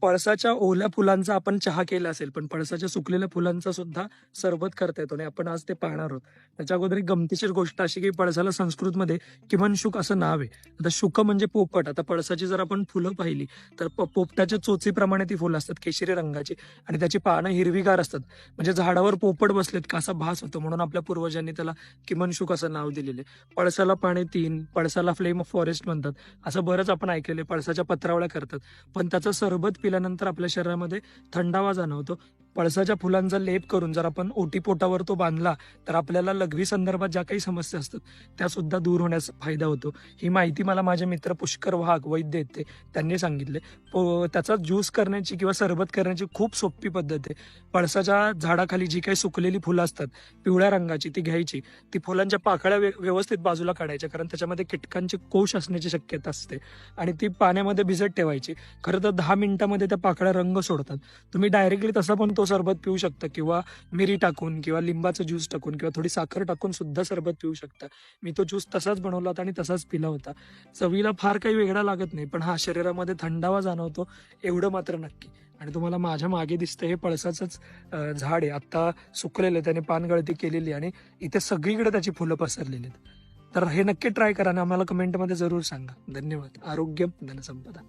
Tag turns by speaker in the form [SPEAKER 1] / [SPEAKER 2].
[SPEAKER 1] पळसाच्या ओल्या फुलांचा आपण चहा केला असेल, पण पळसाच्या सुकलेल्या फुलांचा सुद्धा सरबत करता येतो आणि आपण आज ते पाहणार आहोत. त्याच्या अगोदर एक गमतीशीर गोष्ट अशी की पळसाला संस्कृतमध्ये किमनशुक असं नाव आहे. आता शुक म्हणजे पोपट. आता पळसाची जर आपण फुलं पाहिली तर पोपटाच्या चोचीप्रमाणे ती फुलं असतात, केशरी रंगाची, आणि त्याची पानं हिरवीगार असतात. म्हणजे झाडावर पोपट बसलेत का असा भास होतो, म्हणून आपल्या पूर्वजांनी त्याला किमनशुक असं नाव दिलेले. पळसाला पाने 3, पळसाला फ्लेम ऑफ फॉरेस्ट म्हणतात. असं बरंच आपण ऐकलेलं. पळसाच्या पत्रावळ्या करतात. पण त्याचं सरबत पिल्यानंतर आपल्या शरीरामध्ये थंडावा जाणवतो. पळसाच्या फुलांचा लेप करून जर आपण ओटीपोटावर तो बांधला तर आपल्याला लघवी संदर्भात ज्या काही समस्या असतात त्या सुद्धा दूर होण्यास फायदा होतो. ही माहिती मला माझे मित्र पुष्कर वाघ वैद्य आहेत त्यांनी सांगितले. त्याचा ज्यूस करण्याची किंवा सरबत करण्याची खूप सोपी पद्धत आहे. पळसाच्या झाडाखाली जी काही सुकलेली फुलं असतात पिवळ्या रंगाची, ती घ्यायची. ती फुलांच्या पाकळ्या व्यवस्थित बाजूला काढायच्या, कारण त्याच्यामध्ये कीटकांचे कोश असण्याची शक्यता असते, आणि ती पाण्यामध्ये भिजत ठेवायची. खरं तर 10 मिनिटांमध्ये त्या पाकळ्या रंग सोडतात. तुम्ही डायरेक्टली तसा पण तो सरबत पिऊ शकता, किंवा मिरी टाकून किंवा लिंबाचं ज्यूस टाकून किंवा थोडी साखर टाकून सुद्धा सरबत पिऊ शकता. मी तो ज्यूस तसाच बनवला होता आणि तसाच पिला होता. चवीला फार काही वेगळा लागत नाही, पण हा शरीरामध्ये थंडावा जाणवतो एवढं मात्र नक्की. आणि तुम्हाला माझ्या मागे दिसतं हे पळसाचंच झाड आहे. आता सुकलेलं, त्याने पानगळती केलेली आणि इथे सगळीकडे त्याची फुलं पसरलेली आहेत. तर हे नक्की ट्राय करा आणि आम्हाला कमेंटमध्ये जरूर सांगा. धन्यवाद. आरोग्य धनसंपदा.